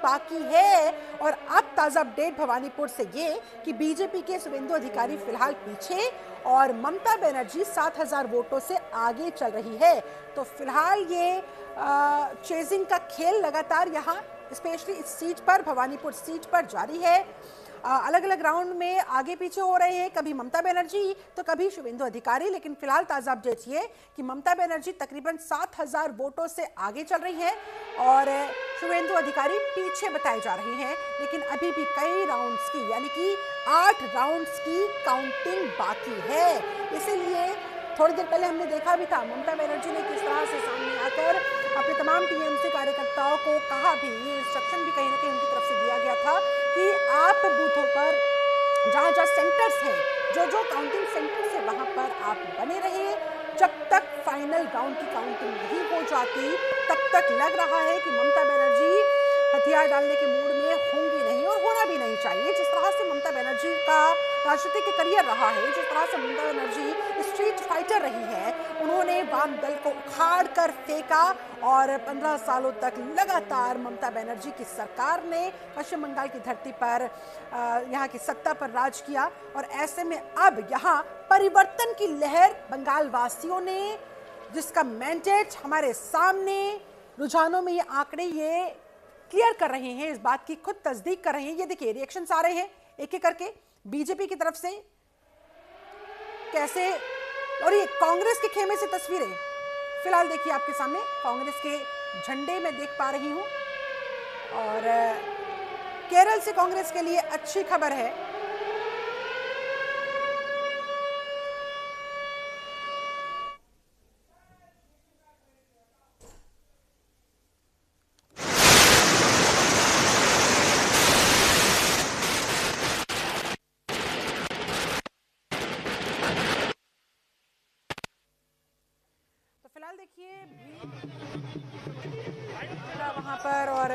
बाकी है। और अब ताजा अपडेट भवानीपुर से ये कि बीजेपी के शुभेंदु अधिकारी फिलहाल पीछे और ममता बनर्जी 7,000 वोटों से आगे चल रही है। तो फिलहाल ये चेजिंग का खेल लगातार यहाँ स्पेशली इस सीट पर, भवानीपुर सीट पर जारी है। अलग अलग राउंड में आगे पीछे हो रहे हैं, कभी ममता बनर्जी तो कभी शुभेंदु अधिकारी। लेकिन फिलहाल ताजा अपडेट ये कि ममता बनर्जी तकरीबन 7,000 वोटों से आगे चल रही हैं और शुभेंदु अधिकारी पीछे बताए जा रहे हैं। लेकिन अभी भी कई राउंड्स की, यानी कि 8 राउंड्स की काउंटिंग बाकी है। इसीलिए थोड़ी देर पहले हमने देखा भी था ममता बनर्जी ने किस तरह से सामने आकर अपने तमाम टीएमसी कार्यकर्ताओं को कहा भी, ये इंस्ट्रक्शन भी कहीं ना कहीं उनकी तरफ से दिया गया था कि आप बूथों पर जहाँ जहाँ सेंटर्स हैं, जो काउंटिंग सेंटर्स है वहाँ पर आप बने रहे। जब तक फाइनल राउंड की काउंटिंग नहीं हो जाती तब तक लग रहा है कि ममता बनर्जी हथियार डालने के मूड में होंगी नहीं और होना भी नहीं चाहिए। जिस तरह से ममता बनर्जी का राजनीतिक करियर रहा है, जिस तरह से ममता बनर्जी स्ट्रीट फाइटर रही है, उन्होंने वाम दल को उखाड़ कर फेंका और 15 सालों तक लगातार ममता बनर्जी की सरकार ने पश्चिम बंगाल की धरती पर यहाँ की सत्ता पर राज किया। और ऐसे में अब यहाँ परिवर्तन की लहर बंगाल वासियों ने, जिसका मैंडेट हमारे सामने रुझानों में ये आंकड़े ये क्लियर कर रहे हैं, इस बात की खुद तस्दीक कर रहे हैं। ये देखिए रिएक्शंस आ रहे हैं एक एक करके बीजेपी की तरफ से कैसे, और ये कांग्रेस के खेमे से तस्वीरें फिलहाल देखिए आपके सामने। कांग्रेस के झंडे में देख पा रही हूं और केरल से कांग्रेस के लिए अच्छी खबर है। देखिए वहां पर और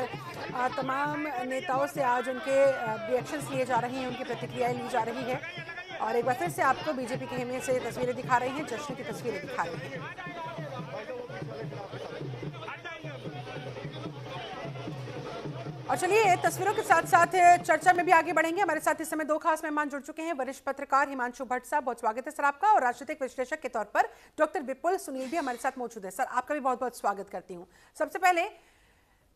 तमाम नेताओं से आज उनके रिएक्शंस लिए जा रही हैं, उनकी प्रतिक्रियाएं ली जा रही है। और एक बार फिर से आपको बीजेपी के खेमे से तस्वीरें दिखा रहे हैं, जश्न की तस्वीरें दिखा रहे हैं। और चलिए तस्वीरों के साथ साथ चर्चा में भी आगे बढ़ेंगे। हमारे साथ इस समय दो खास मेहमान जुड़ चुके हैं। वरिष्ठ पत्रकार हिमांशु भट्ट साहब, बहुत स्वागत है सर आपका। और राजनीतिक विश्लेषक के तौर पर डॉक्टर विपुल सुनील भी हमारे साथ मौजूद है। सर आपका भी बहुत बहुत स्वागत करती हूँ। सबसे पहले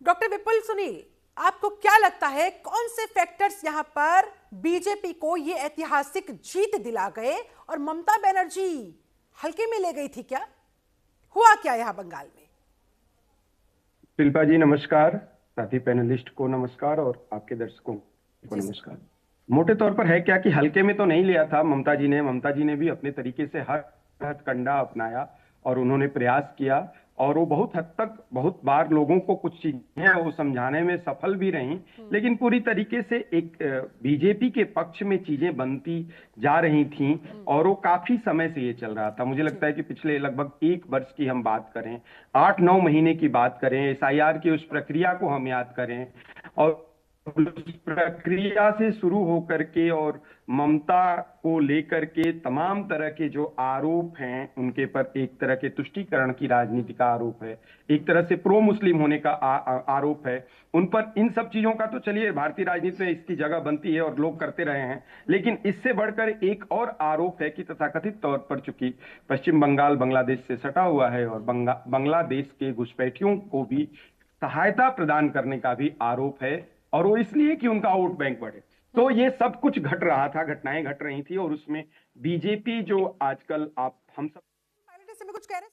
डॉक्टर विपुल सुनील, आपको क्या लगता है कौन से फैक्टर्स यहाँ पर बीजेपी को ये ऐतिहासिक जीत दिला गए और ममता बनर्जी हल्के में ले गई थी? क्या हुआ क्या यहाँ बंगाल में? शिल्पा जी नमस्कार, साथी पैनलिस्ट को नमस्कार और आपके दर्शकों को नमस्कार। मोटे तौर पर है क्या कि हल्के में तो नहीं लिया था ममता जी ने भी अपने तरीके से हर हथकंडा अपनाया और उन्होंने प्रयास किया और वो बहुत हद तक बहुत बार लोगों को कुछ चीजें वो समझाने में सफल भी रही, लेकिन पूरी तरीके से एक बीजेपी के पक्ष में चीजें बनती जा रही थीं और वो काफी समय से ये चल रहा था। मुझे लगता है कि पिछले लगभग 1 वर्ष की हम बात करें, 8-9 महीने की बात करें, एसआईआर की उस प्रक्रिया को हम याद करें और उस प्रक्रिया से शुरू होकर के और ममता को लेकर के तमाम तरह के जो आरोप हैं उनके पर एक तरह के तुष्टीकरण की राजनीति का आरोप है, एक तरह से प्रो मुस्लिम होने का आरोप है उन पर। इन सब चीजों का तो चलिए भारतीय राजनीति में इसकी जगह बनती है और लोग करते रहे हैं, लेकिन इससे बढ़कर एक और आरोप है कि तथाकथित तौर पर चूंकि पश्चिम बंगाल बांग्लादेश से सटा हुआ है और बांग्लादेश के घुसपैठियों को भी सहायता प्रदान करने का भी आरोप है, और वो इसलिए कि उनका वोट बैंक बढ़े। तो ये सब कुछ घट रहा था, घटनाएं घट रही थी और उसमें बीजेपी जो आजकल आप हम सब कुछ कह रहे हैं।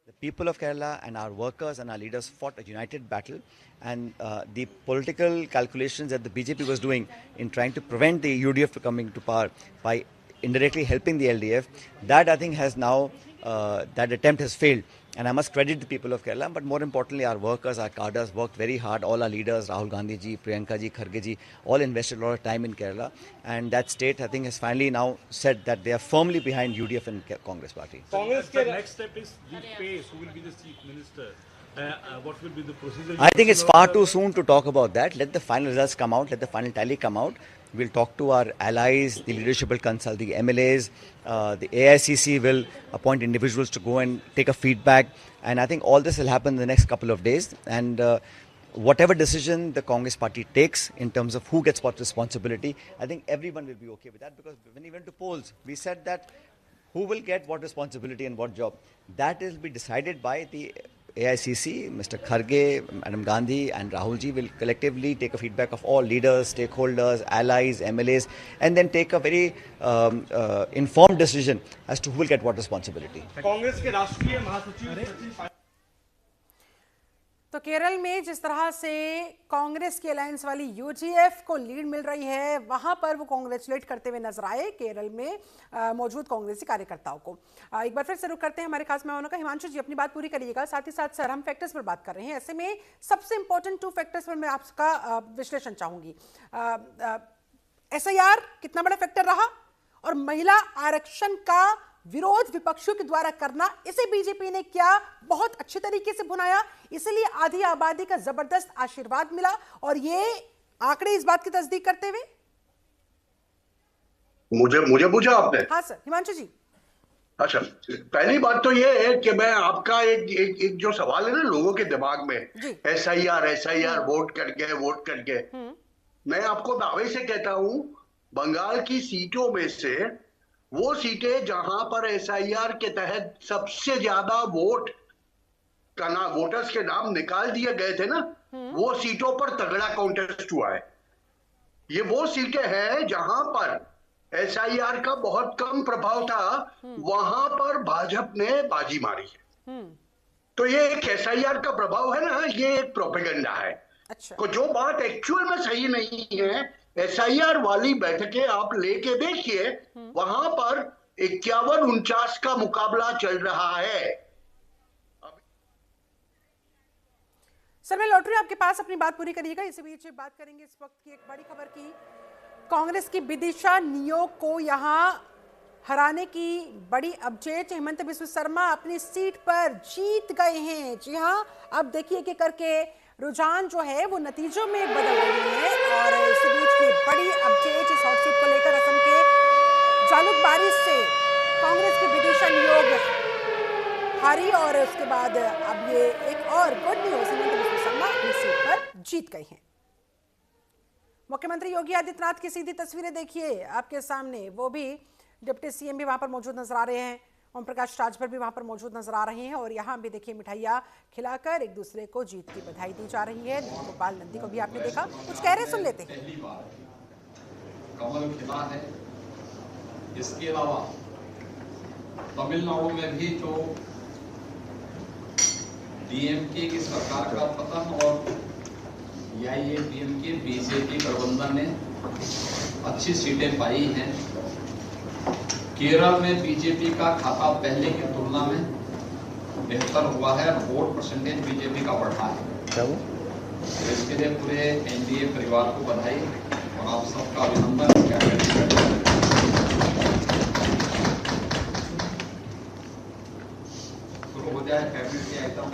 The people of Kerala and our workers and our leaders fought a united battle, and the political calculations that the BJP was doing in trying to prevent the UDF from coming to power by indirectly helping the LDF, that I think has now, that attempt has failed. And I must credit the people of Kerala, but more importantly our workers, our cadres worked very hard. All our leaders, Rahul Gandhi ji, Priyanka ji, Kharge ji, all invested a lot of time in Kerala, and that state I think has finally now said that they are firmly behind UDF and Congress party. Congress the next step is the pace. Who will be the chief minister? What will be the procedure? I think it's far too soon to talk about that. Let the final results come out. Let the final tally come out. We'll talk to our allies. The leadership will consult the MLAs. The AICC will appoint individuals to go and take a feedback. And I think all this will happen in the next couple of days. And whatever decision the Congress party takes in terms of who gets what responsibility, I think everyone will be okay with that. Because when we went to polls, we said that who will get what responsibility and what job. That will be decided by the AICC. Mr. Kharge, Madam Gandhi and Rahulji will collectively take a feedback of all leaders, stakeholders, allies, MLAs, and then take a very informed decision as to who will get what responsibility. Congress के राष्ट्रीय महासचिव तो केरल में जिस तरह से कांग्रेस की alliance वाली यूजीएफ को लीड मिल रही है, वहां पर वो कांग्रेचुलेट करते हुए नजर आए केरल में मौजूद कांग्रेसी कार्यकर्ताओं को। एक बार फिर से रुक करते हैं हमारे खास मेहमानों का। हिमांशु जी अपनी बात पूरी करिएगा। साथ ही साथ सर हम फैक्टर्स पर बात कर रहे हैं, ऐसे में सबसे इंपॉर्टेंट 2 फैक्टर्स पर मैं आपका विश्लेषण चाहूंगी। एसआईआर कितना बड़ा फैक्टर रहा और महिला आरक्षण का विरोध विपक्षियों के द्वारा करना, इसे बीजेपी ने क्या बहुत अच्छे तरीके से भुनाया, इसलिए आधी आबादी का जबरदस्त आशीर्वाद मिला और ये आंकड़े इस बात की तस्दीक करते हुए। मुझे पूछा आपने? हाँ सर, हिमांशु जी। अच्छा, पहली बात तो ये है कि मैं आपका एक जो सवाल है ना लोगों के दिमाग में, एसआईआर वोट करके मैं आपको दावे से कहता हूं बंगाल की सीटों में से वो सीटें जहां पर एसआईआर के तहत सबसे ज्यादा वोटर्स के नाम निकाल दिए गए थे ना, वो सीटों पर तगड़ा कॉन्टेस्ट हुआ है। ये वो सीटें हैं जहां पर एसआईआर का बहुत कम प्रभाव था, वहां पर भाजपा ने बाजी मारी है। तो ये एक एसआईआर का प्रभाव है ना, ये एक प्रोपेगेंडा है। अच्छा। तो जो बात एक्चुअल में सही नहीं है, एसआईआर वाली बैठकें आप लेके देखिए, वहां पर 51-49 का मुकाबला चल रहा है। सर मैं लौट रही हूं आपके पास, अपनी बात पूरी करिएगा। इसी बीच बात करेंगे इस वक्त की एक बड़ी खबर की। कांग्रेस की विदिशा नियोग को यहां हराने की बड़ी अपडेट। हेमंत बिस्व शर्मा अपनी सीट पर जीत गए हैं। जी हां, अब देखिए कि करके रुझान जो है वो नतीजों में बदल रही है और इसी बीच की बड़ी अपडेट इस हॉट सीट को लेकर असम के जालुकबारी से कांग्रेस की विदिशा नियोग हारी और उसके बाद अब ये एक और गुड न्यूज, हेमंत बिस्व शर्मा अपनी सीट पर जीत गए हैं। मुख्यमंत्री योगी आदित्यनाथ की सीधी तस्वीरें देखिए आपके सामने, वो भी डिप्टी सीएम भी वहां पर मौजूद नजर आ रहे हैं, ओम प्रकाश राजभर भी वहां पर मौजूद नजर आ रहे हैं और यहाँ भी देखिए मिठाइयाँ खिलाकर एक दूसरे को जीत की बधाई दी जा रही है। गोपाल नंदी को भी आपने देखा, कुछ कह रहे, सुन लेते हैं। पहली बार कमल खिला है। इसके अलावा तमिलनाडु में भी जो डीएमके की सरकार का पतन और एआईएडीएमके बीजेपी प्रबंधन ने अच्छी सीटें पाई हैं। केरल में बीजेपी का खाता पहले की तुलना में बेहतर हुआ है और वोट परसेंटेज बीजेपी का बढ़ा है। तो इसके लिए पूरे एनडीए परिवार को बधाई और आप सबका अभिनंदन। शुरू हो जाए कैबिनेट के आइटम।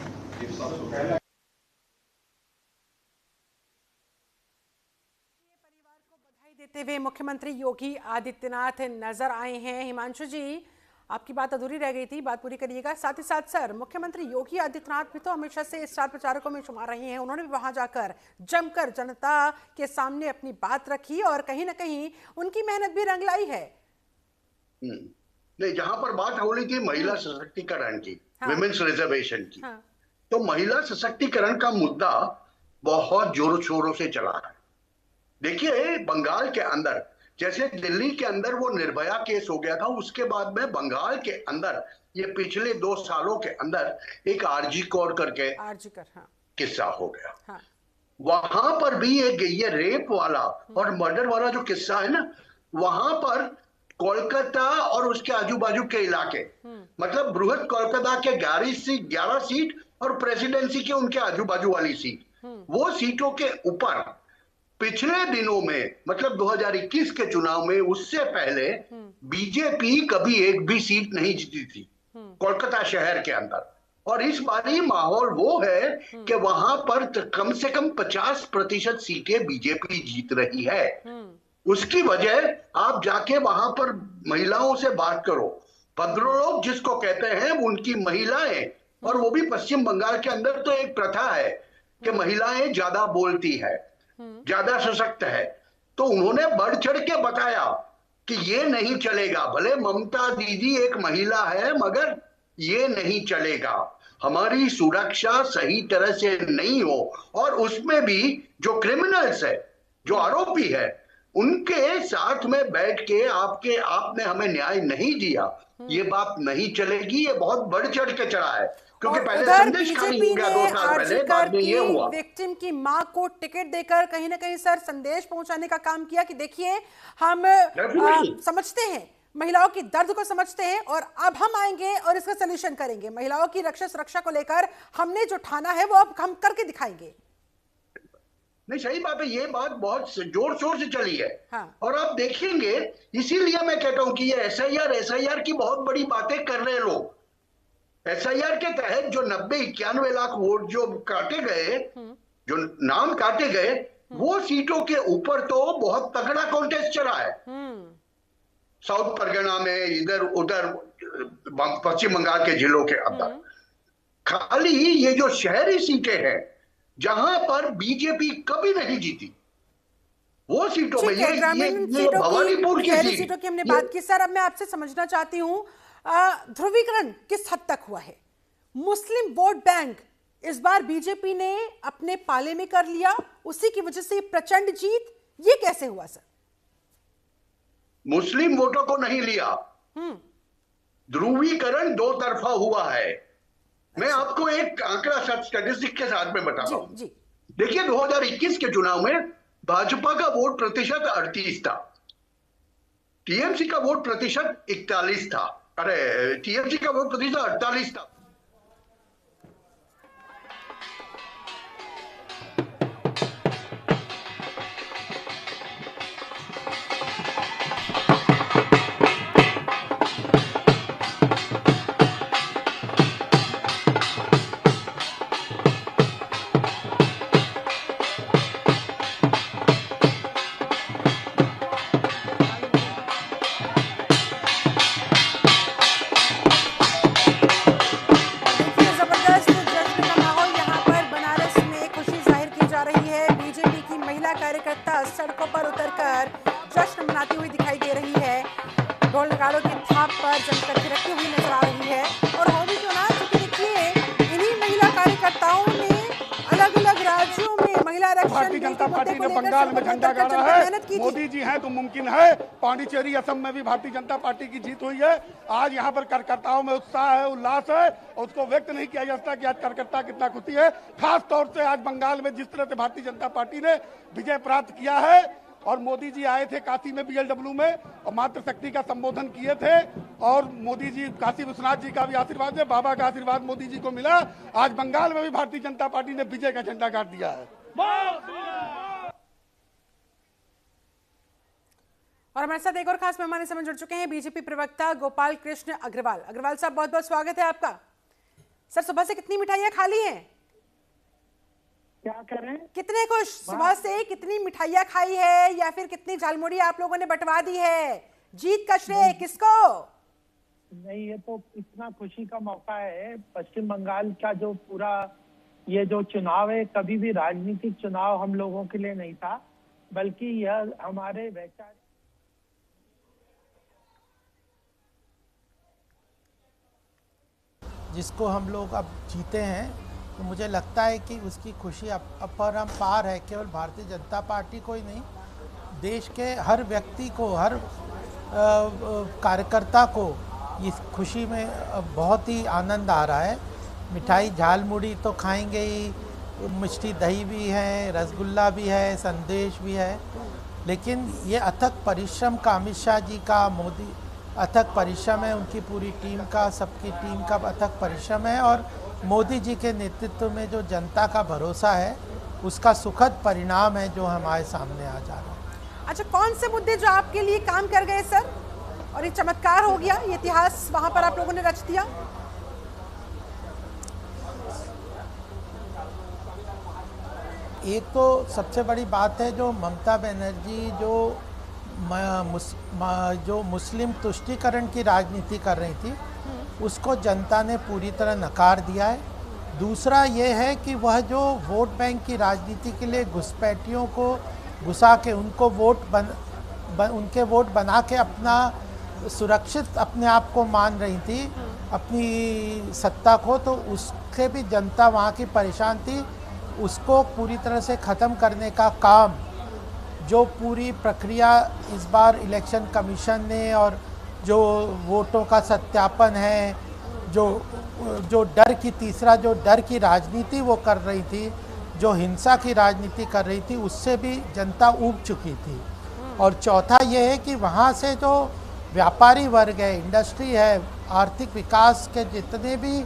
देते हुए मुख्यमंत्री योगी आदित्यनाथ नजर आए हैं। हिमांशु जी आपकी बात अधूरी रह गई थी, बात पूरी करिएगा। साथ ही साथ सर मुख्यमंत्री योगी आदित्यनाथ भी तो हमेशा से स्टार प्रचारकों में शुमार रहे हैं, उन्होंने भी वहां जाकर जमकर जनता के सामने अपनी बात रखी और कहीं ना कहीं उनकी मेहनत भी रंग लाई है। नहीं, जहां पर बात हो रही थी महिला सशक्तिकरण की, विमेन्स रिजर्वेशन की, तो महिला सशक्तिकरण का मुद्दा बहुत जोरों शोरों से चला है। देखिए बंगाल के अंदर जैसे दिल्ली के अंदर वो निर्भया केस हो गया था, उसके बाद में बंगाल के अंदर ये पिछले 2 सालों के अंदर एक आरजी कौर करके किस्सा हो गया। वहां पर भी एक ये रेप वाला और मर्डर वाला जो किस्सा है ना, वहां पर कोलकाता और उसके आजू बाजू के इलाके, मतलब बृहद कोलकाता के 11 सीट और प्रेसिडेंसी के उनके आजू बाजू वाली सीट, वो सीटों के ऊपर पिछले दिनों में मतलब 2021 के चुनाव में उससे पहले बीजेपी कभी एक भी सीट नहीं जीती थी कोलकाता शहर के अंदर। और इस बारी माहौल वो है कि वहां पर कम से कम 50% सीटें बीजेपी जीत रही है। उसकी वजह आप जाके वहां पर महिलाओं से बात करो। भद्रलोक जिसको कहते हैं उनकी महिलाएं, और वो भी पश्चिम बंगाल के अंदर तो एक प्रथा है कि महिलाएं ज्यादा बोलती है, ज्यादा सशक्त है। तो उन्होंने बढ़ चढ़ के बताया कि ये नहीं चलेगा, भले ममता दीदी एक महिला है मगर ये नहीं चलेगा, हमारी सुरक्षा सही तरह से नहीं हो, और उसमें भी जो क्रिमिनल्स है, जो आरोपी है, उनके साथ में बैठ के आपने हमें न्याय नहीं दिया, ये बात नहीं चलेगी। ये बहुत बढ़ चढ़ के चढ़ा है, क्योंकि पहले संदेश खाली हो गया 2 साल पहले, बाद में ये हुआ। विक्टिम की मां को टिकट देकर कहीं ना कहीं सर संदेश पहुंचाने का काम किया कि देखिए हम समझते हैं, महिलाओं की दर्द को समझते हैं और अब हम आएंगे और इसका सलूशन करेंगे। महिलाओं की रक्षा सुरक्षा को लेकर हमने जो ठाना है वो अब हम करके दिखाएंगे। नहीं, सही बात है, ये बात बहुत जोर शोर से चली है। हाँ। और आप देखेंगे, इसीलिए मैं कहता हूं कि ये एसआईआर की बहुत बड़ी बातें कर रहे हैं लोग। एसआईआर के तहत जो 90-91 लाख वोट जो काटे गए, जो नाम काटे गए, वो सीटों के ऊपर तो बहुत तगड़ा कॉन्टेस्ट चला है। साउथ परगना में, इधर उधर पश्चिम बंगाल के जिलों के अंदर खाली ये जो शहरी सीटें हैं जहां पर बीजेपी कभी नहीं जीती, वो सीटों में ये भवानीपुर की सीटों की हमने बात की। सर अब मैं आपसे समझना चाहती हूं, ध्रुवीकरण किस हद तक हुआ है? मुस्लिम वोट बैंक इस बार बीजेपी ने अपने पाले में कर लिया, उसी की वजह से प्रचंड जीत, ये कैसे हुआ सर? मुस्लिम वोटों को नहीं लिया, ध्रुवीकरण 2 तरफा हुआ है। मैं आपको एक आंकड़ा स्टैटिस्टिक के साथ में बताता हूं। देखिए 2021 के चुनाव में भाजपा का वोट प्रतिशत 38 था, टीएमसी का वोट प्रतिशत 41 था, टीएमसी का वोट प्रतिशत 48 था। सड़कों पर उतरकर जश्न मनाती हुई दिखाई दे रही है, ढोल नगाड़ों की थाप पर जमकर थिरकती हुई नजर आ रही है। और हो भी क्यों ना, क्योंकि देखिए इन्हीं महिला कार्यकर्ताओं ने अलग अलग राज्यों में महिला आरक्षण, भारतीय जनता पार्टी ने बंगाल में झंडा गाड़ा है, मोदी जी हैं तो मुमकिन है। पांडिचेरी, असम में भी भारतीय जनता पार्टी की जीत हुई है। आज यहाँ पर कार्यकर्ताओं में उत्साह है, उल्लास है, और उसको व्यक्त नहीं किया जा सकता कि आज कार्यकर्ता कितना खुशी है। खास तौर से आज बंगाल में जिस तरह से भारतीय जनता पार्टी ने विजय प्राप्त किया है, और मोदी जी आए थे काशी में बीएलडब्ल्यू में और मातृशक्ति का संबोधन किए थे, और मोदी जी, काशी विश्वनाथ जी का भी आशीर्वाद है, बाबा का आशीर्वाद मोदी जी को मिला। आज बंगाल में भी भारतीय जनता पार्टी ने विजय का झंडा गाड़ दिया है। और हमारे साथ एक और खास मेहमान इस समय जुड़ चुके हैं, बीजेपी प्रवक्ता गोपाल कृष्ण अग्रवाल। अग्रवाल साहब बहुत बहुत स्वागत है आपका। सर सुबह से कितनी मिठाइयां खा ली हैं? क्या कर रहे हैं? कितने खुश, सुबह से कितनी मिठाइयां खाई है या फिर कितनी झालमुड़ी आप लोगों ने बंटवा दी है? जीत का श्रेय किसको? नहीं, ये तो इतना खुशी का मौका है। पश्चिम बंगाल का जो पूरा ये जो चुनाव है, कभी भी राजनीतिक चुनाव हम लोगों के लिए नहीं था, बल्कि यह हमारे वैचारिक, जिसको हम लोग अब जीते हैं, तो मुझे लगता है कि उसकी खुशी अपरंपार है। केवल भारतीय जनता पार्टी को ही नहीं, देश के हर व्यक्ति को, हर कार्यकर्ता को इस खुशी में बहुत ही आनंद आ रहा है। मिठाई झालमुड़ी तो खाएंगे ही, मिष्टी दही भी है, रसगुल्ला भी है, संदेश भी है, लेकिन ये अथक परिश्रम का, अमित शाह जी का, मोदी अथक परिश्रम है, उनकी पूरी टीम का, सबकी टीम का अथक परिश्रम है, और मोदी जी के नेतृत्व में जो जनता का भरोसा है, उसका सुखद परिणाम है जो हमारे सामने आ जा रहा है। अच्छा, कौन से मुद्दे जो आपके लिए काम कर गए सर, और ये चमत्कार हो गया, ये इतिहास वहां पर आप लोगों ने रच दिया? एक तो सबसे बड़ी बात है जो ममता बनर्जी जो मुस्लिम तुष्टीकरण की राजनीति कर रही थी उसको जनता ने पूरी तरह नकार दिया है। दूसरा ये है कि वह जो वोट बैंक की राजनीति के लिए घुसपैठियों को घुसा के उनको उनके वोट बना के अपना सुरक्षित अपने आप को मान रही थी अपनी सत्ता को, तो उससे भी जनता वहाँ की परेशान थी। उसको पूरी तरह से ख़त्म करने का काम जो पूरी प्रक्रिया इस बार इलेक्शन कमीशन ने और जो वोटों का सत्यापन है, जो डर की राजनीति वो कर रही थी, जो हिंसा की राजनीति कर रही थी, उससे भी जनता ऊब चुकी थी। और चौथा ये है कि वहाँ से जो व्यापारी वर्ग है, इंडस्ट्री है, आर्थिक विकास के जितने भी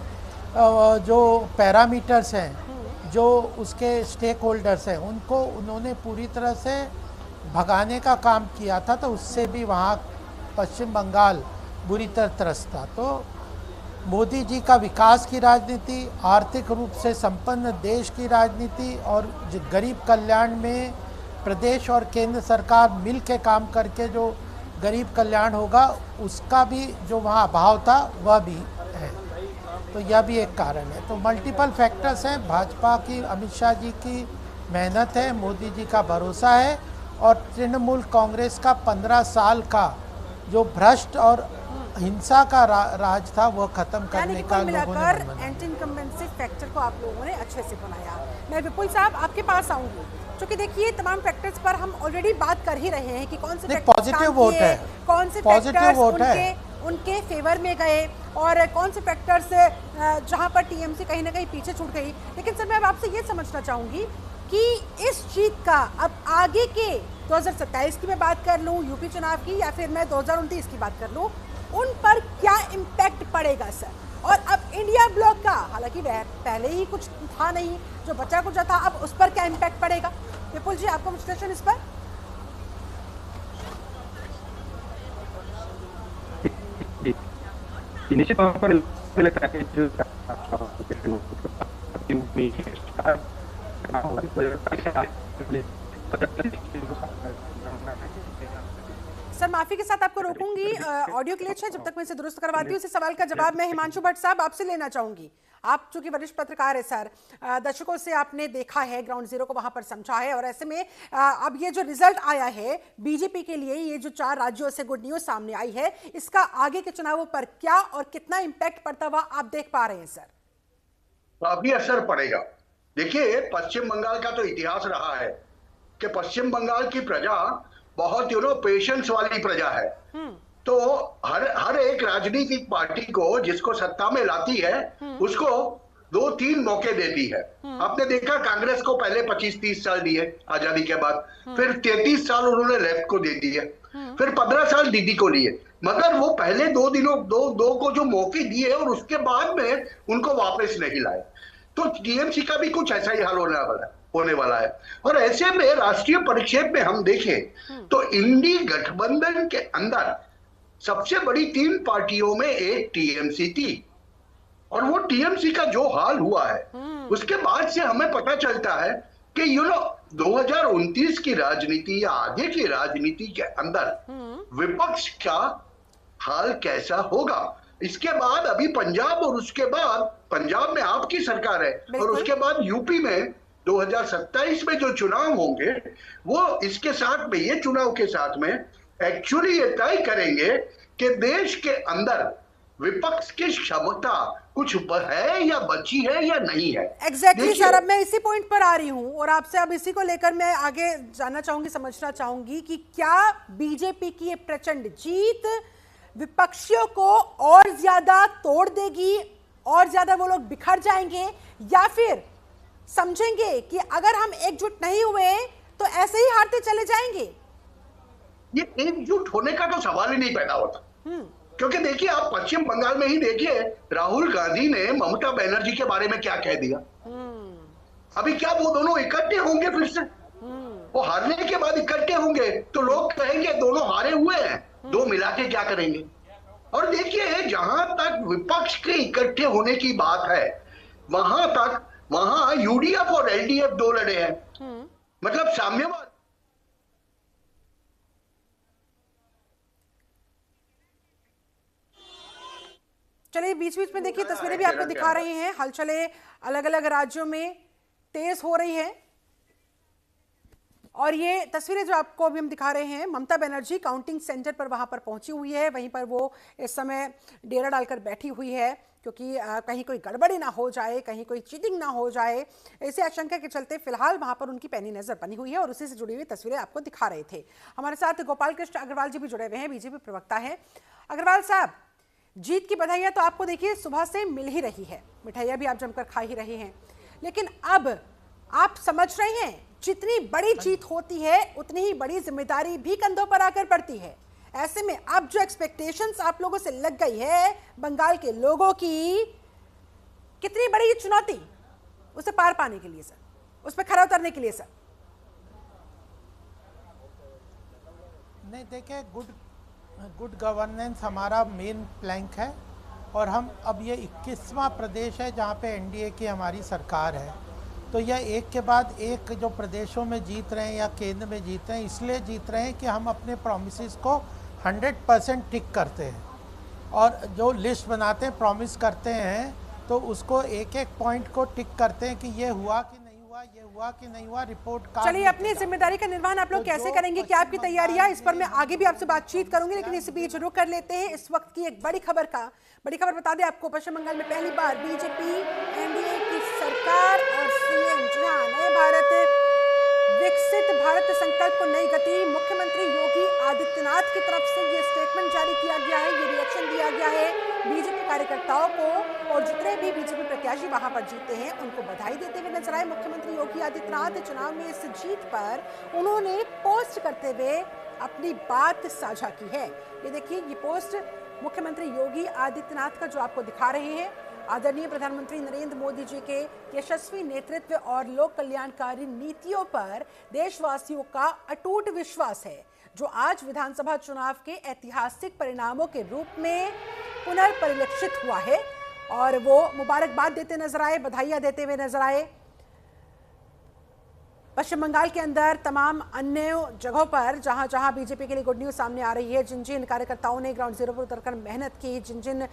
जो पैरामीटर्स हैं, जो उसके स्टेक होल्डर्स हैं, उनको उन्होंने पूरी तरह से भगाने का काम किया था। तो उससे भी वहाँ पश्चिम बंगाल बुरी तरह त्रस्त था। तो मोदी जी का विकास की राजनीति, आर्थिक रूप से संपन्न देश की राजनीति और गरीब कल्याण में प्रदेश और केंद्र सरकार मिल के काम करके जो गरीब कल्याण होगा, उसका भी जो वहाँ अभाव था वह भी है। तो यह भी एक कारण है। तो मल्टीपल फैक्टर्स हैं। भाजपा की, अमित शाह जी की मेहनत है, मोदी जी का भरोसा है और तृणमूल कांग्रेस का 15 साल का जो भ्रष्ट और हिंसा का राज था वो खत्म करने का लोगों ने एंटी इनकम्बेंसी फैक्टर को आप लोगों ने अच्छे से बनाया। मैं विपुल साहब आपके पास आऊंगी, क्योंकि देखिए तमाम फैक्टर्स पर हम ऑलरेडी बात कर ही रहे हैं कि कौन से पॉजिटिव वोट है, कौन से फैक्टर्स उनके फेवर में गए और कौन से फैक्टर्स जहां पर टीएमसी कहीं ना कहीं पीछे छूट गई। लेकिन सर मैं अब आपसे ये समझना चाहूंगी कि इस जीत का अब आगे के 2027 की मैं बात कर लूं, यूपी चुनाव की, या फिर मैं 2029 की बात कर लूं, उन पर क्या इम्पैक्ट पड़ेगा सर? और अब इंडिया ब्लॉक का, हालांकि वह पहले ही कुछ था नहीं, जो बचा कुछ था, अब उस पर क्या इम्पैक्ट पड़ेगा? विपुल जी, आपका विश्लेषण इस पर? निश्चित तौर पर लगता है कि सर माफी के साथ आपको रोकूंगी, ऑडियो क्लिच है, जब तक मैं इसे दुरुस्त करवाती हूँ। इस सवाल का जवाब मैं हिमांशु भट्ट साहब आपसे लेना चाहूंगी। आप चूंकि वरिष्ठ पत्रकार है सर, दर्शकों से आपने देखा है, ग्राउंड जीरो को वहां पर समझा है, और ऐसे में अब ये जो रिजल्ट आया है बीजेपी के लिए, ये जो 4 राज्यों से गुड न्यूज सामने आई है, इसका आगे के चुनावों पर क्या और कितना इंपैक्ट पड़ता हुआ आप देख पा रहे हैं सर? काफी असर पड़ेगा। देखिए, पश्चिम बंगाल का तो इतिहास रहा है कि पश्चिम बंगाल की प्रजा बहुत पेशेंस वाली प्रजा है। तो हर एक राजनीतिक पार्टी को जिसको सत्ता में लाती है उसको 2-3 मौके देती है। आपने देखा कांग्रेस को पहले 25-30 साल दिए आजादी के बाद, फिर 33 साल उन्होंने लेफ्ट को दे दिए, फिर 15 साल दीदी को लिए, मगर वो पहले 2 को जो मौके दिए और उसके बाद में उनको वापस नहीं लाए। तो टीएमसी का भी कुछ ऐसा ही हाल होने वाला है। और ऐसे में राष्ट्रीय परिप्रेक्ष्य में हम देखें तो इंडी गठबंधन के अंदर सबसे बड़ी 3 पार्टियों में एक टीएमसी थी, और वो टीएमसी का जो हाल हुआ है उसके बाद से हमें पता चलता है कि 2029 की राजनीति या आगे की राजनीति के अंदर विपक्ष का हाल कैसा होगा। इसके बाद अभी पंजाब, और उसके बाद पंजाब में आपकी सरकार है, और उसके बाद यूपी में 2027 में जो चुनाव होंगे वो इसके साथ में, ये चुनाव के साथ में एक्चुअली ये तय करेंगे कि देश के अंदर विपक्ष की क्षमता कुछ है या बची है या नहीं है। एग्जैक्टली सर, अब मैं इसी पॉइंट पर आ रही हूं और आपसे अब इसी को लेकर मैं आगे जानना चाहूंगी, समझना चाहूंगी कि क्या बीजेपी की ये प्रचंड जीत विपक्षियों को और ज्यादा तोड़ देगी, और ज्यादा वो लोग बिखर जाएंगे, या फिर समझेंगे कि अगर हम एकजुट नहीं हुए तो ऐसे ही हारते चले जाएंगे? ये एकजुट होने का तो सवाल ही नहीं पैदा होता, क्योंकि देखिए आप पश्चिम बंगाल में ही देखिए, राहुल गांधी ने ममता बनर्जी के बारे में क्या कह दिया। अभी क्या वो दोनों इकट्ठे होंगे फिर से? वो हारने के बाद इकट्ठे होंगे तो लोग कहेंगे दोनों हारे हुए हैं, 2 मिला के क्या करेंगे। और देखिए, जहां तक विपक्ष के इकट्ठे होने की बात है, वहां तक वहां यूडीएफ और एलडीएफ दो लड़े हैं। मतलब साम्यवाद। चलिए बीच बीच में देखिए तस्वीरें भी आपको दिखा रहे हैं, हलचलें अलग अलग राज्यों में तेज हो रही है। और ये तस्वीरें जो आपको अभी हम दिखा रहे हैं, ममता बनर्जी काउंटिंग सेंटर पर वहां पर पहुंची हुई है, वहीं पर वो इस समय डेरा डालकर बैठी हुई है, क्योंकि कहीं कोई गड़बड़ी ना हो जाए, कहीं कोई चीटिंग ना हो जाए, इसी आशंका के चलते फिलहाल वहां पर उनकी पैनी नजर बनी हुई है और उसी से जुड़ी हुई तस्वीरें आपको दिखा रहे थे। हमारे साथ गोपाल कृष्ण अग्रवाल जी भी जुड़े हुए हैं, बीजेपी प्रवक्ता है। अग्रवाल साहब, जीत की बधाइयां तो आपको देखिए सुबह से मिल ही रही है, मिठाइयां भी आप जमकर खा ही रहे हैं, लेकिन अब आप समझ रहे हैं जितनी बड़ी जीत होती है उतनी ही बड़ी जिम्मेदारी भी कंधों पर आकर पड़ती है। ऐसे में अब जो एक्सपेक्टेशंस आप लोगों से लग गई है बंगाल के लोगों की, कितनी बड़ी ये चुनौती उसे पार पाने के लिए सर, उस पर खरा उतरने के लिए सर? नहीं, देखिए गुड गवर्नेंस हमारा मेन प्लैंक है और हम अब ये 21वां प्रदेश है जहाँ पे एनडीए की हमारी सरकार है, तो यह एक के बाद एक जो प्रदेशों में जीत रहे हैं या केंद्र में जीत रहे हैं, इसलिए जीत रहे हैं कि हम अपने प्रॉमिसेस को 100% टिक करते हैं और जो लिस्ट बनाते हैं, प्रॉमिस करते हैं, तो उसको एक एक पॉइंट को टिक करते हैं कि ये हुआ कि नहीं हुआ, ये हुआ कि नहीं हुआ, रिपोर्ट कार्ड। चलिए, अपनी जिम्मेदारी का निर्वहन आप लोग कैसे करेंगे, क्या आपकी तैयारियां, इस पर मैं आगे भी आपसे बातचीत करूंगी, लेकिन इस बीच रुक कर लेते हैं इस वक्त की एक बड़ी खबर बता दें आपको। पश्चिम बंगाल में पहली बार बीजेपी एनडीए की सरकार और सीएम जहां नए भारत विकसित भारत संकल्प को नई गति, मुख्यमंत्री योगी आदित्यनाथ की तरफ से ये स्टेटमेंट जारी किया गया है, ये रिएक्शन दिया गया है बीजेपी कार्यकर्ताओं को, और जितने भी बीजेपी प्रत्याशी वहां पर जीते हैं उनको बधाई देते हुए नजर आए मुख्यमंत्री योगी आदित्यनाथ। चुनाव में इस जीत पर उन्होंने पोस्ट करते हुए अपनी बात साझा की है। ये देखिए, ये पोस्ट मुख्यमंत्री योगी आदित्यनाथ का जो आपको दिखा रहे हैं। आदरणीय प्रधानमंत्री नरेंद्र मोदी जी के यशस्वी नेतृत्व और लोक कल्याणकारी नीतियों पर देशवासियों का अटूट विश्वास है, जो आज विधानसभा चुनाव के ऐतिहासिक परिणामों के रूप में पुनर्परिलक्षित हुआ है। और वो मुबारकबाद देते नजर आए, बधाइयां देते हुए नजर आए। पश्चिम बंगाल के अंदर तमाम अन्य जगहों पर जहां जहां बीजेपी के लिए गुड न्यूज सामने आ रही है, जिन जिन कार्यकर्ताओं ने ग्राउंड जीरो पर उतरकर मेहनत की, जिन जिन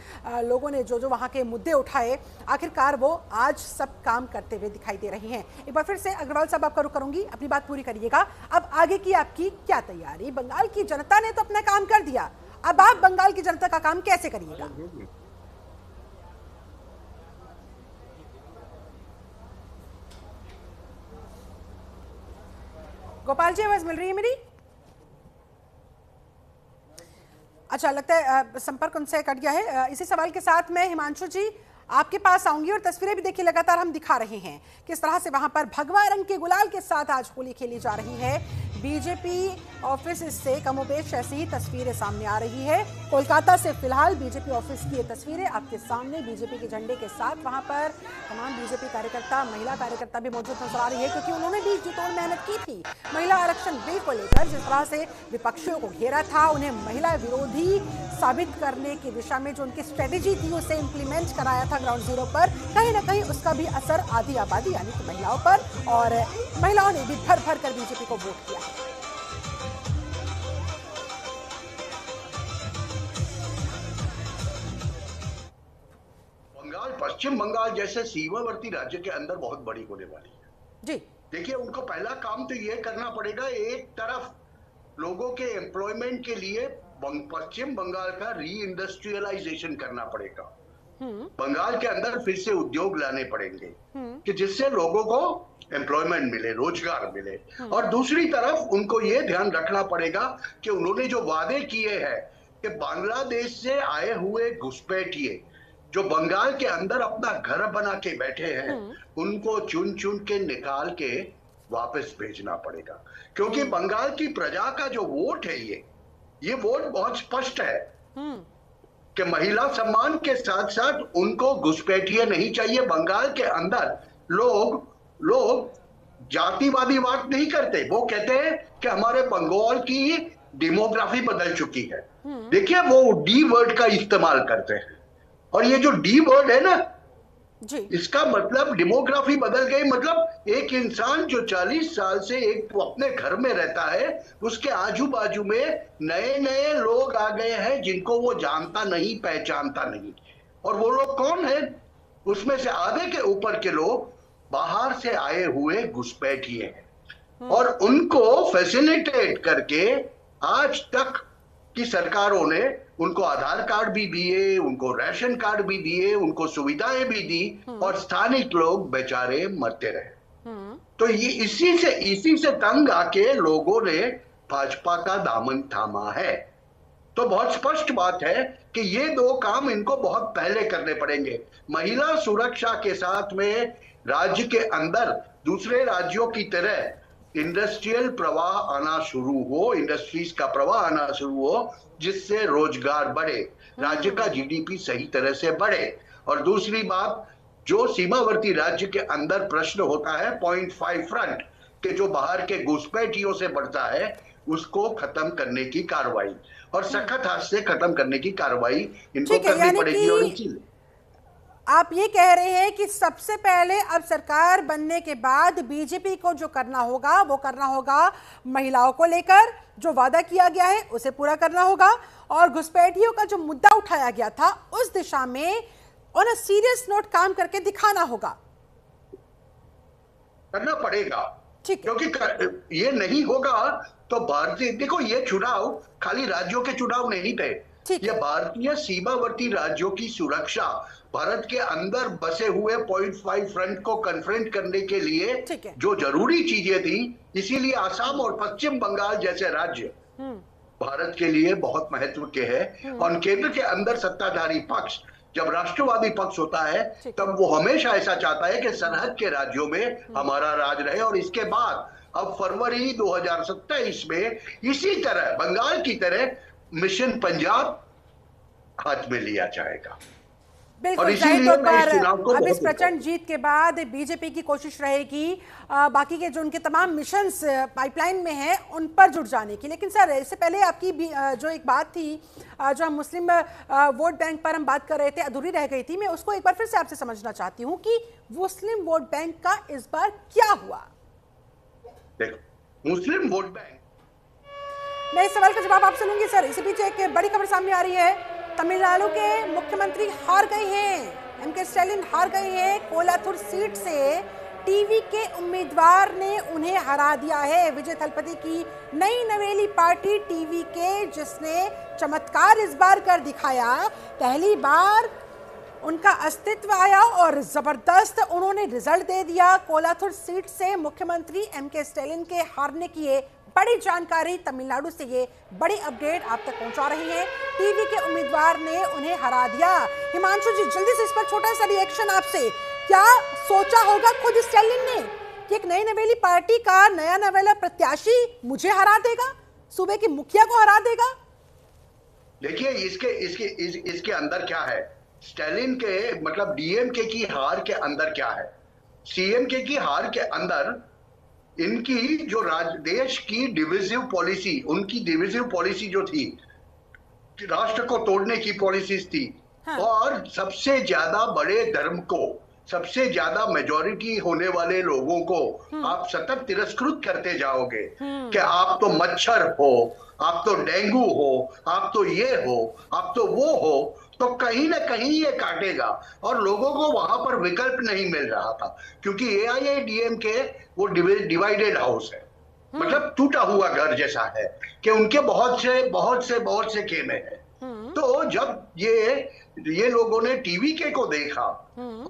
लोगों ने जो वहां के मुद्दे उठाए, आखिरकार वो आज सब काम करते हुए दिखाई दे रही हैं। एक बार फिर से अग्रवाल साहब आपका रुख करूंगी, अपनी बात पूरी करिएगा। अब आगे की आपकी क्या तैयारी? बंगाल की जनता ने तो अपना काम कर दिया, अब आप बंगाल की जनता का काम कैसे करिएगा? गोपाल जी, आवाज मिल रही है मेरी? अच्छा, लगता है संपर्क उनसे कट गया है। इसी सवाल के साथ मैं हिमांशु जी आपके पास आऊंगी, और तस्वीरें भी देखिए लगातार हम दिखा रहे हैं किस तरह से वहां पर भगवा रंग के गुलाल के साथ आज होली खेली जा रही है। बीजेपी ऑफिस से कमोबेश ऐसी ही तस्वीरें सामने आ रही है। कोलकाता से फिलहाल बीजेपी ऑफिस की ये तस्वीरें आपके सामने, बीजेपी के झंडे के साथ वहां पर तमाम बीजेपी कार्यकर्ता, महिला कार्यकर्ता भी मौजूद नजर आ रही है, क्योंकि उन्होंने भी जी तोड़ मेहनत की थी महिला आरक्षण बिल को लेकर। जिस तरह से विपक्षियों को घेरा था, उन्हें महिला विरोधी साबित करने की दिशा में जो उनकी स्ट्रेटेजी थी उसे इंप्लीमेंट कराया था ग्राउंड जीरो पर, कहीं ना कहीं उसका भी असर आधी आबादी यानी कि महिलाओं पर, और महिलाओं ने भी भर भर कर बीजेपी को वोट किया। पश्चिम बंगाल जैसे सीमावर्ती राज्य के अंदर बहुत बड़ी होने वाली है जी। देखिए, उनको पहला काम तो ये करना पड़ेगा, एक तरफ लोगों के एम्प्लॉयमेंट के लिए पश्चिम बंगाल का री इंडस्ट्रियलाइजेशन करना पड़ेगा। बंगाल के अंदर फिर से उद्योग लाने पड़ेंगे कि जिससे लोगों को एम्प्लॉयमेंट मिले, रोजगार मिले। और दूसरी तरफ उनको ये ध्यान रखना पड़ेगा कि उन्होंने जो वादे किए हैं कि बांग्लादेश से आए हुए घुसपैठिए जो बंगाल के अंदर अपना घर बना के बैठे हैं, उनको चुन चुन के निकाल के वापस भेजना पड़ेगा। क्योंकि बंगाल की प्रजा का जो वोट है, ये वोट बहुत स्पष्ट है कि महिला सम्मान के साथ साथ उनको घुसपैठिए नहीं चाहिए। बंगाल के अंदर लोग जातिवादी बात नहीं करते, वो कहते हैं कि हमारे बंगाल की डेमोग्राफी बदल चुकी है। देखिए, वो डी वर्ड का इस्तेमाल करते हैं, और ये जो डी वर्ड है ना, जी। इसका मतलब डेमोग्राफी बदल गई। मतलब एक इंसान जो 40 साल से एक अपने घर में रहता है, उसके आजू बाजू में नए नए लोग आ गए हैं जिनको वो जानता नहीं, पहचानता नहीं। और वो लोग कौन है? उसमें से आधे के ऊपर के लोग बाहर से आए हुए घुसपैठिए हैं, और उनको फैसिलिटेट करके आज तक की सरकारों ने उनको आधार कार्ड भी दिए, उनको राशन कार्ड भी दिए, उनको सुविधाएं भी दी, और स्थानिक लोग बेचारे मरते रहे। तो ये इसी से तंग आके लोगों ने भाजपा का दामन थामा है। तो बहुत स्पष्ट बात है कि ये दो काम इनको बहुत पहले करने पड़ेंगे। महिला सुरक्षा के साथ में राज्य के अंदर दूसरे राज्यों की तरह इंडस्ट्रियल प्रवाह आना शुरू हो, इंडस्ट्रीज का प्रवाह आना शुरू हो, जिससे रोजगार बढ़े, राज्य का जीडीपी सही तरह से बढ़े। और दूसरी बात, जो सीमावर्ती राज्य के अंदर प्रश्न होता है 0.5 फ्रंट के, जो बाहर के घुसपैठियों से बढ़ता है, उसको खत्म करने की कार्रवाई और सख्त हाथ से खत्म करने की कार्रवाई इनको करनी पड़ेगी। और इसीलिए आप ये कह रहे हैं कि सबसे पहले अब सरकार बनने के बाद बीजेपी को जो करना होगा वो करना होगा महिलाओं को लेकर, जो वादा किया गया है उसे पूरा करना होगा, और घुसपैठियों का जो मुद्दा उठाया गया था उस दिशा में ऑन अ सीरियस नोट काम करके दिखाना होगा, करना पड़ेगा। ठीक, क्योंकि ये नहीं होगा तो भारतीय, देखो ये चुनाव खाली राज्यों के चुनाव नहीं थे, ये भारतीय सीमावर्ती राज्यों की सुरक्षा, भारत के अंदर बसे हुए 0.5 फ्रंट को कन्फ्रंट करने के लिए जो जरूरी चीजें थी, इसीलिए आसाम और पश्चिम बंगाल जैसे राज्य भारत के लिए बहुत महत्व के हैं। और केंद्र के अंदर सत्ताधारी पक्ष, जब राष्ट्रवादी पक्ष होता है, तब वो हमेशा ऐसा चाहता है कि सरहद के राज्यों में हमारा राज रहे। और इसके बाद अब फरवरी 2027 में इसी तरह बंगाल की तरह मिशन पंजाब हाथ में लिया जाएगा। बिल्कुल, जाहिर तौर पर अब इस प्रचंड जीत के बाद बीजेपी की कोशिश रहेगी बाकी के जो उनके तमाम मिशंस पाइपलाइन में हैं उन पर जुट जाने की। लेकिन सर, इससे पहले आपकी जो एक बात थी, जो हम मुस्लिम वोट बैंक पर हम बात कर रहे थे, अधूरी रह गई थी, मैं उसको एक बार फिर से आपसे समझना चाहती हूँ कि मुस्लिम वोट बैंक का इस बार क्या हुआ? देखो, मुस्लिम वोट बैंक, मैं इस सवाल का जवाब आपसे लूंगी सर। इसी बीच एक बड़ी खबर सामने आ रही है, तमिलनाडु के मुख्यमंत्री हार गए हैं, एमके स्टालिन हार गए हैं। कोलाथुर सीट से टीवी के उम्मीदवार ने उन्हें हरा दिया है। विजय थलपति की नई नवेली पार्टी टीवी के, जिसने चमत्कार इस बार कर दिखाया, पहली बार उनका अस्तित्व आया और जबरदस्त उन्होंने रिजल्ट दे दिया। कोलाथुर सीट से मुख्यमंत्री एमके स्टालिन के हारने की ये बड़ी जानकारी तमिलनाडु से, ये बड़ी अपडेट आप तक पहुंचा रही है। टीवी के उम्मीदवार ने उन्हें हरा दिया। हिमांशु जी, जल्दी से इस पर छोटा सा रिएक्शन आपसे। क्या सोचा होगा खुद स्टालिन ने कि एक नई नवेली पार्टी का नया नवेला प्रत्याशी मुझे हरा देगा, सूबे की मुखिया को हरा देगा? देखिए, इसके अंदर क्या है, स्टालिन के मतलब डीएमके की हार के अंदर क्या है, सीएमके की हार के अंदर इनकी जो देश की डिविजिव पॉलिसी, उनकी डिविजिव पॉलिसी जो थी, राष्ट्र को तोड़ने की पॉलिसीज थी। हाँ। और सबसे ज्यादा बड़े धर्म को, सबसे ज्यादा मेजॉरिटी होने वाले लोगों को आप सतत तिरस्कृत करते जाओगे कि आप तो मच्छर हो, आप तो डेंगू हो, आप तो ये हो, आप तो वो हो, तो कहीं ना कहीं ये काटेगा। और लोगों को वहां पर विकल्प नहीं मिल रहा था, क्योंकि एआईएडीएमके वो डिवाइडेड हाउस है, मतलब टूटा हुआ घर जैसा है कि उनके बहुत से खेमे हैं। तो जब ये लोगों ने टीवीके को देखा,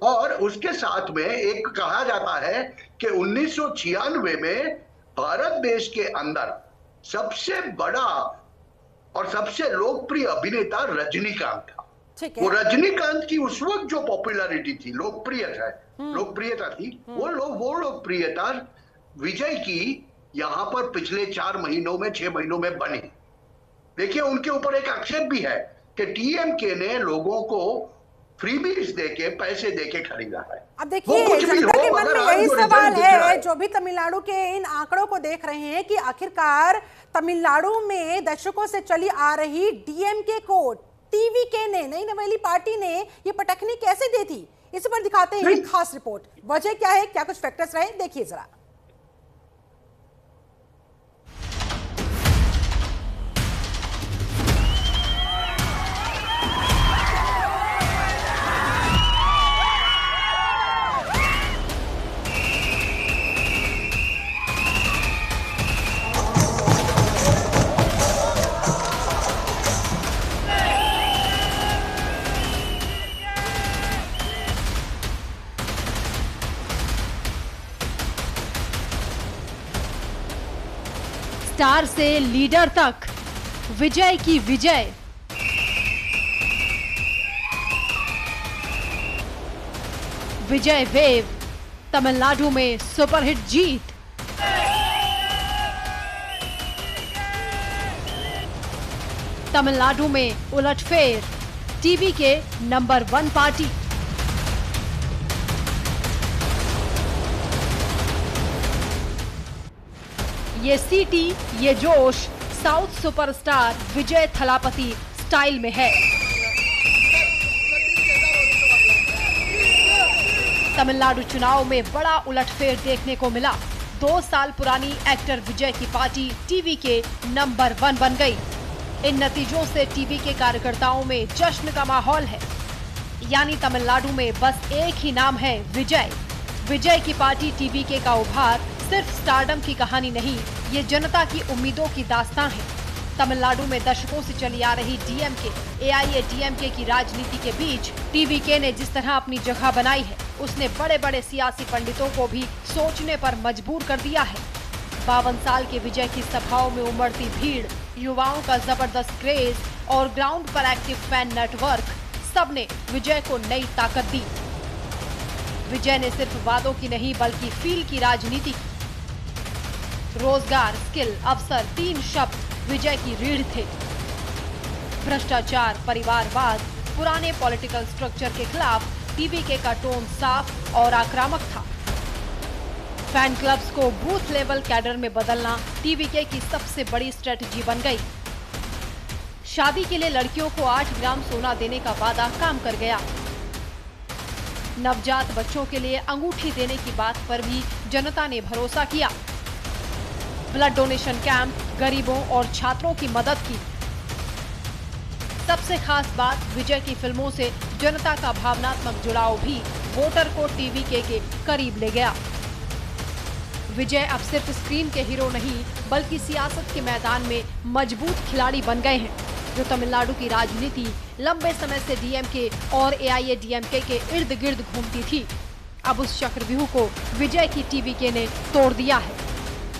और उसके साथ में एक कहा जाता है कि 1996 में भारत देश के अंदर सबसे बड़ा और सबसे लोकप्रिय अभिनेता रजनीकांत था। वो रजनीकांत की उस वक्त जो पॉपुलैरिटी थी, लोकप्रियता थी, वो लोकप्रियता विजय की यहां पर पिछले 4 महीनों में, 6 महीनों में बनी। देखिए, उनके ऊपर एक आक्षेप भी है कि टीएमके ने लोगों को फ्रीबीज देके, पैसे देके खरीदा है। अब देखिए, जनता के मन में यही सवाल है, जो भी तमिलनाडु के इन आंकड़ों को देख रहे हैं, कि आखिरकार तमिलनाडु में दशकों से चली आ रही डीएमके को टीवीके ने, नई नवेली पार्टी ने ये पटखनी कैसे दी थी? इसी पर दिखाते हैं एक खास रिपोर्ट। वजह क्या है, क्या कुछ फैक्टर्स रहे, देखिए जरा। स्टार से लीडर तक विजय की विजय। विजय वेव, तमिलनाडु में सुपरहिट जीत। तमिलनाडु में उलटफेर, टीवी के नंबर 1 पार्टी। ये सीटी, ये जोश साउथ सुपरस्टार विजय थलापति स्टाइल में है। तमिलनाडु चुनाव में बड़ा उलटफेर देखने को मिला। 2 साल पुरानी एक्टर विजय की पार्टी टीवी के नंबर 1 बन गई। इन नतीजों से टीवी के कार्यकर्ताओं में जश्न का माहौल है। यानी तमिलनाडु में बस एक ही नाम है, विजय। विजय की पार्टी टीवी के का उभार सिर्फ स्टारडम की कहानी नहीं, ये जनता की उम्मीदों की दास्तां है। तमिलनाडु में दशकों से चली आ रही डीएमके, एआईएडीएमके की राजनीति के बीच टीवीके ने जिस तरह अपनी जगह बनाई है, उसने बड़े बड़े सियासी पंडितों को भी सोचने पर मजबूर कर दिया है। 52 साल के विजय की सभाओं में उमड़ती भीड़, युवाओं का जबरदस्त क्रेज और ग्राउंड पर एक्टिव फैन नेटवर्क, सबने विजय को नई ताकत दी। विजय ने सिर्फ वादों की नहीं बल्कि फील की राजनीति की। रोजगार, स्किल, अवसर, 3 शब्द विजय की रीढ़ थे। भ्रष्टाचार, परिवारवाद, पुराने पॉलिटिकल स्ट्रक्चर के खिलाफ टीवीके का टोन साफ और आक्रामक था। फैन क्लब्स को बूथ लेवल कैडर में बदलना टीवीके की सबसे बड़ी स्ट्रेटजी बन गई। शादी के लिए लड़कियों को 8 ग्राम सोना देने का वादा काम कर गया। नवजात बच्चों के लिए अंगूठी देने की बात पर भी जनता ने भरोसा किया। ब्लड डोनेशन कैंप, गरीबों और छात्रों की मदद की। सबसे खास बात, विजय की फिल्मों से जनता का भावनात्मक जुड़ाव भी वोटर को टीवीके के करीब ले गया। विजय अब सिर्फ स्क्रीन के हीरो नहीं, बल्कि सियासत के मैदान में मजबूत खिलाड़ी बन गए हैं। जो तमिलनाडु की राजनीति लंबे समय से डीएमके और एआईएडीएमके के इर्द गिर्द घूमती थी, अब उस चक्रव्यूह को विजय की टीवीके ने तोड़ दिया है।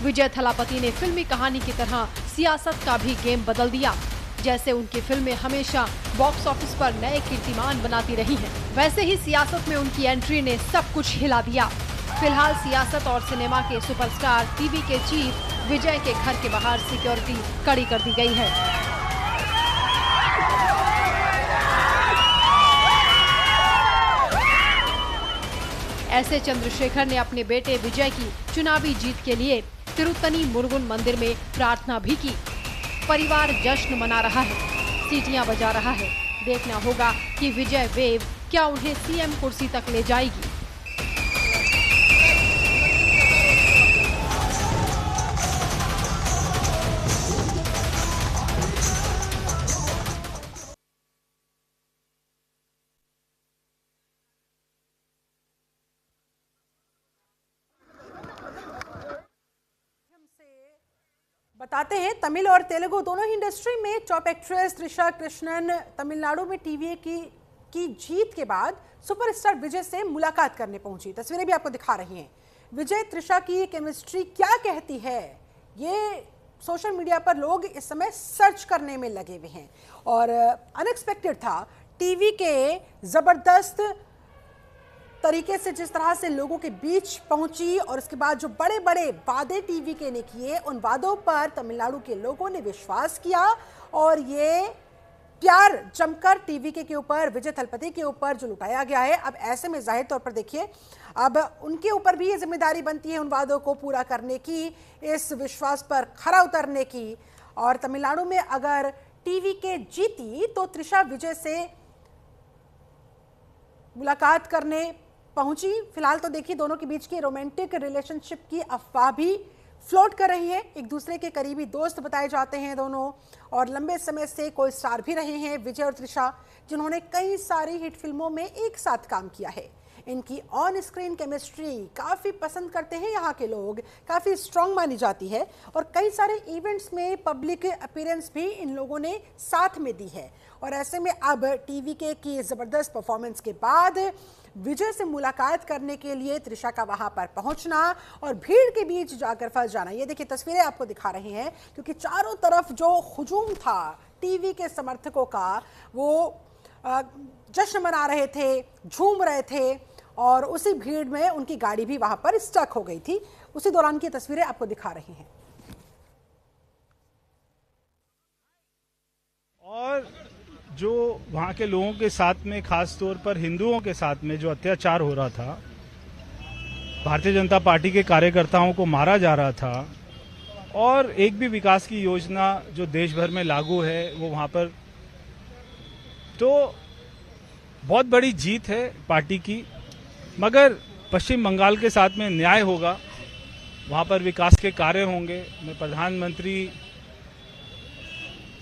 विजय थलापति ने फिल्मी कहानी की तरह सियासत का भी गेम बदल दिया। जैसे उनकी फिल्में हमेशा बॉक्स ऑफिस पर नए कीर्तिमान बनाती रही हैं, वैसे ही सियासत में उनकी एंट्री ने सब कुछ हिला दिया। फिलहाल सियासत और सिनेमा के सुपरस्टार टीवी के चीफ विजय के घर के बाहर सिक्योरिटी कड़ी कर दी गई है। ऐसे चंद्रशेखर ने अपने बेटे विजय की चुनावी जीत के लिए तिरुत्तनी मुरुगन मंदिर में प्रार्थना भी की। परिवार जश्न मना रहा है, सीटियां बजा रहा है। देखना होगा कि विजय वेव क्या उन्हें सीएम कुर्सी तक ले जाएगी। बताते हैं, तमिल और तेलुगु दोनों ही इंडस्ट्री में टॉप एक्ट्रेस त्रिशा कृष्णन तमिलनाडु में टीवी की जीत के बाद सुपरस्टार विजय से मुलाकात करने पहुंची। तस्वीरें भी आपको दिखा रही हैं। विजय त्रिशा की केमिस्ट्री क्या कहती है, ये सोशल मीडिया पर लोग इस समय सर्च करने में लगे हुए हैं। और अनएक्सपेक्टेड था, टीवी के जबरदस्त तरीके से जिस तरह से लोगों के बीच पहुंची और उसके बाद जो बड़े बड़े वादे टीवीके ने किए, उन वादों पर तमिलनाडु के लोगों ने विश्वास किया और ये प्यार जमकर टीवीके के ऊपर, विजय थलापति के ऊपर जो लुटाया गया है। अब ऐसे में जाहिर तौर पर देखिए, अब उनके ऊपर भी ये जिम्मेदारी बनती है उन वादों को पूरा करने की, इस विश्वास पर खरा उतरने की। और तमिलनाडु में अगर टीवीके जीती तो त्रिशा विजय से मुलाकात करने पहुंची। फिलहाल तो देखिए दोनों के बीच की रोमांटिक रिलेशनशिप की अफवाह भी फ्लोट कर रही है। एक दूसरे के करीबी दोस्त बताए जाते हैं दोनों, और लंबे समय से कोई स्टार भी रहे हैं विजय और त्रिशा, जिन्होंने कई सारी हिट फिल्मों में एक साथ काम किया है। इनकी ऑन स्क्रीन केमिस्ट्री काफ़ी पसंद करते हैं यहाँ के लोग, काफ़ी स्ट्रांग मानी जाती है, और कई सारे इवेंट्स में पब्लिक अपीयरेंस भी इन लोगों ने साथ में दी है। और ऐसे में अब टीवीके की ज़बरदस्त परफॉर्मेंस के बाद विजय से मुलाकात करने के लिए त्रिशा का वहां पर पहुंचना और भीड़ के बीच जाकर फंस जाना, ये देखिए तस्वीरें आपको दिखा रहे हैं, क्योंकि चारों तरफ जो हुजूम था टीवी के समर्थकों का, वो जश्न मना रहे थे, झूम रहे थे, और उसी भीड़ में उनकी गाड़ी भी वहां पर स्टक हो गई थी। उसी दौरान की तस्वीरें आपको दिखा रहे हैं। और जो वहाँ के लोगों के साथ में, खास तौर पर हिंदुओं के साथ में जो अत्याचार हो रहा था, भारतीय जनता पार्टी के कार्यकर्ताओं को मारा जा रहा था, और एक भी विकास की योजना जो देश भर में लागू है वो वहाँ पर, तो बहुत बड़ी जीत है पार्टी की। मगर पश्चिम बंगाल के साथ में न्याय होगा, वहाँ पर विकास के कार्य होंगे। मैं प्रधानमंत्री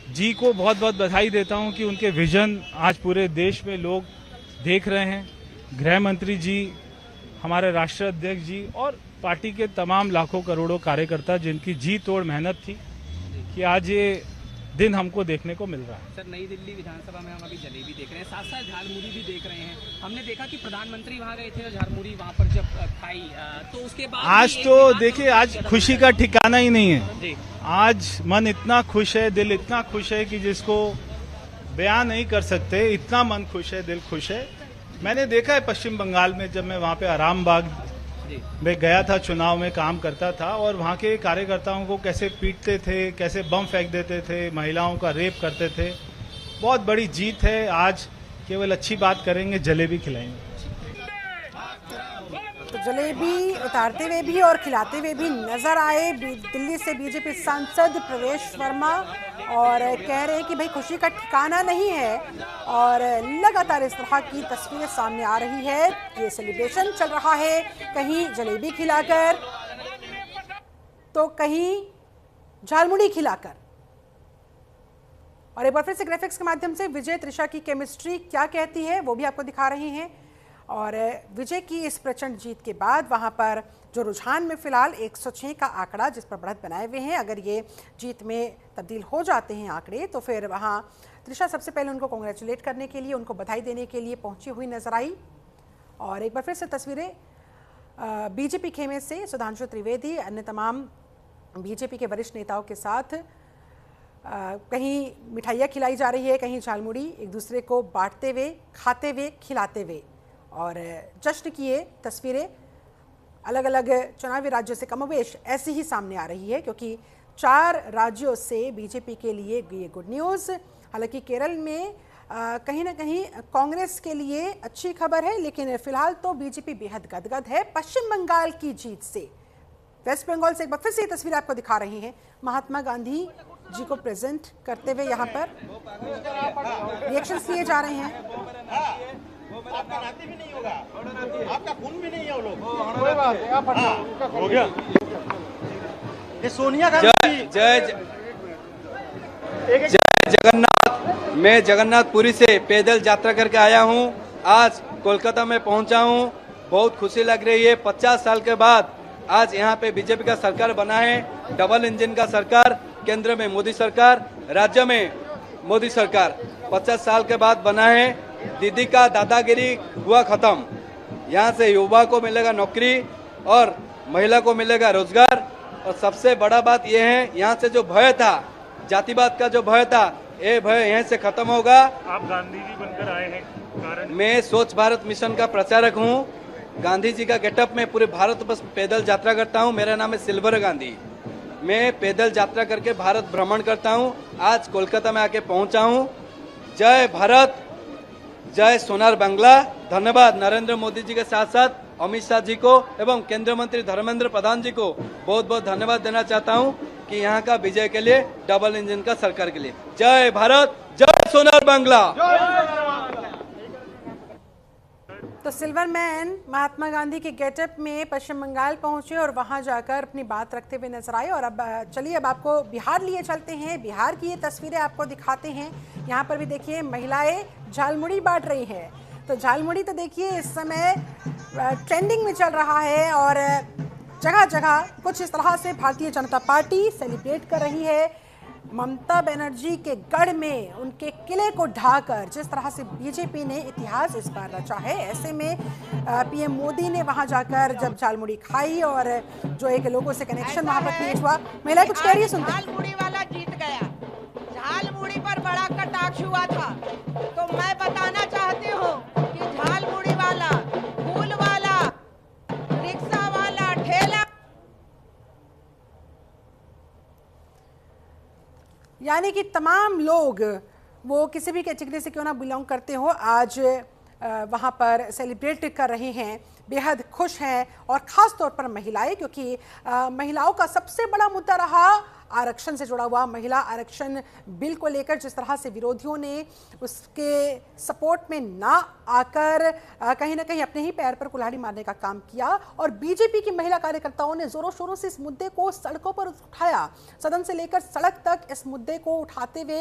जी को बहुत बहुत बधाई देता हूं कि उनके विजन आज पूरे देश में लोग देख रहे हैं। गृह मंत्री जी, हमारे राष्ट्रीय अध्यक्ष जी और पार्टी के तमाम लाखों करोड़ों कार्यकर्ता, जिनकी जी तोड़ मेहनत थी कि आज ये दिन हमको देखने को मिल रहा है। सर, नई दिल्ली विधानसभा में हम अभी जलेबी देख रहे हैं, साथ साथ झालमुड़ी भी देख रहे हैं। हमने देखा कि प्रधानमंत्री वहां गए थे और झालमुड़ी वहां पर जब खाई, तो उसके बाद आज तो देखिए, आज खुशी का ठिकाना ही नहीं है। आज मन इतना खुश है, दिल इतना खुश है कि जिसको बयान नहीं कर सकते, इतना मन खुश है, दिल खुश है। मैंने देखा है पश्चिम बंगाल में, जब मैं वहाँ पे आरामबाग में गया था, चुनाव में काम करता था, और वहाँ के कार्यकर्ताओं को कैसे पीटते थे, कैसे बम फेंक देते थे, महिलाओं का रेप करते थे। बहुत बड़ी जीत है। आज केवल अच्छी बात करेंगे, जलेबी खिलाएंगे। तो जलेबी उतारते हुए भी और खिलाते हुए भी नजर आए दिल्ली से बीजेपी सांसद प्रवेश वर्मा, और कह रहे हैं कि भाई खुशी का ठिकाना नहीं है, और लगातार इस तरह की तस्वीरें सामने आ रही है। ये सेलिब्रेशन चल रहा है, कहीं जलेबी खिलाकर तो कहीं झालमुड़ी खिलाकर। और एक बार फिर से ग्राफिक्स के माध्यम से विजय त्रिशा की केमिस्ट्री क्या कहती है वो भी आपको दिखा रहे हैं। और विजय की इस प्रचंड जीत के बाद वहां पर जो रुझान में फिलहाल 106 का आंकड़ा जिस पर बढ़त बनाए हुए हैं, अगर ये जीत में तब्दील हो जाते हैं आंकड़े, तो फिर वहां त्रिशा सबसे पहले उनको कांग्रेचुलेट करने के लिए, उनको बधाई देने के लिए पहुंची हुई नजर आई। और एक बार फिर से तस्वीरें बीजेपी खेमे से सुधांशु त्रिवेदी, अन्य तमाम बीजेपी के वरिष्ठ नेताओं के साथ कहीं मिठाइयाँ खिलाई जा रही है, कहीं झालमुड़ी, एक दूसरे को बांटते हुए, खाते हुए, खिलाते हुए, और जश्न की ये तस्वीरें अलग अलग चुनावी राज्यों से कमोवेश ऐसी ही सामने आ रही है, क्योंकि 4 राज्यों से बीजेपी के लिए ये गुड न्यूज़। हालांकि केरल में कहीं ना कहीं कांग्रेस के लिए अच्छी खबर है, लेकिन फिलहाल तो बीजेपी बेहद गदगद है पश्चिम बंगाल की जीत से। वेस्ट बंगाल से एक बार फिर से ये तस्वीर आपको दिखा रहे हैं, महात्मा गांधी जी को प्रेजेंट करते हुए यहाँ पर रिएक्शंस लिए जा रहे हैं। आपका नाती भी नहीं होगा, आपका खून भी नहीं है वो लोग। कोई बात नहीं, हो गया। ये सोनिया गांधी। जय जगन्नाथ। मैं जगन्नाथपुरी से पैदल यात्रा करके आया हूँ, आज कोलकाता में पहुँचा हूँ। बहुत खुशी लग रही है। 50 साल के बाद आज यहाँ पे बीजेपी का सरकार बना है, डबल इंजन का सरकार, केंद्र में मोदी सरकार, राज्य में मोदी सरकार 50 साल के बाद बना है। दीदी का दादागिरी हुआ खत्म। यहाँ से युवा को मिलेगा नौकरी और महिला को मिलेगा रोजगार। और सबसे बड़ा बात यह है, यहाँ से जो भय था, जातिवाद का जो भय था, ये भय यहाँ से खत्म होगा। आप गांधी जी बनकर आए हैं, कारण? मैं स्वच्छ भारत मिशन का प्रचारक हूँ। गांधी जी का गेटअप में पूरे भारत बस पैदल यात्रा करता हूँ। मेरा नाम है सिल्वर गांधी। मैं पैदल यात्रा करके भारत भ्रमण करता हूँ। आज कोलकाता में आके पहुँचा हूँ। जय भारत, जय सोनार बांग्ला। धन्यवाद नरेंद्र मोदी जी के साथ साथ अमित शाह जी को एवं केंद्रीय मंत्री धर्मेंद्र प्रधान जी को बहुत बहुत धन्यवाद देना चाहता हूं कि यहां का विजय के लिए, डबल इंजन का सरकार के लिए। जय भारत, जय सोनार बांग्ला। तो सिल्वर मैन महात्मा गांधी के गेटअप में पश्चिम बंगाल पहुंचे और वहां जाकर अपनी बात रखते हुए नजर आए। और अब चलिए अब आपको बिहार लिए चलते हैं, बिहार की ये तस्वीरें आपको दिखाते हैं। यहाँ पर भी देखिए महिलाएं झालमुड़ी बांट रही हैं। तो झालमुड़ी तो देखिए इस समय ट्रेंडिंग में चल रहा है और जगह जगह कुछ इस तरह से भारतीय जनता पार्टी सेलिब्रेट कर रही है। ममता बनर्जी के गढ़ में उनके किले को ढाकर जिस तरह से बीजेपी ने इतिहास इस बार रचा है, ऐसे में पीएम मोदी ने वहां जाकर जब झालमुड़ी खाई और जो एक लोगों से कनेक्शन वहां पर क्रिएट हुआ। महिलाएं कुछ कह रही है, सुनते हैं। झालमुड़ी वाला जीत गया, झालमुड़ी पर बड़ा कटाक्ष हुआ था। तो मैं बताना चाहती हूँ कि झालमुड़ी वाला, फूल वाला, रिक्शा वाला, ठेला, यानी कि तमाम लोग वो किसी भी कैटेगरी से क्यों ना बिलोंग करते हो, आज वहाँ पर सेलिब्रेट कर रहे हैं, बेहद खुश हैं। और ख़ास तौर पर महिलाएं, क्योंकि महिलाओं का सबसे बड़ा मुद्दा रहा आरक्षण से जुड़ा हुआ। महिला आरक्षण बिल को लेकर जिस तरह से विरोधियों ने उसके सपोर्ट में ना आकर कहीं ना कहीं अपने ही पैर पर कुल्हाड़ी मारने का काम किया और बीजेपी की महिला कार्यकर्ताओं ने जोरों शोरों से इस मुद्दे को सड़कों पर उठाया। सदन से लेकर सड़क तक इस मुद्दे को उठाते हुए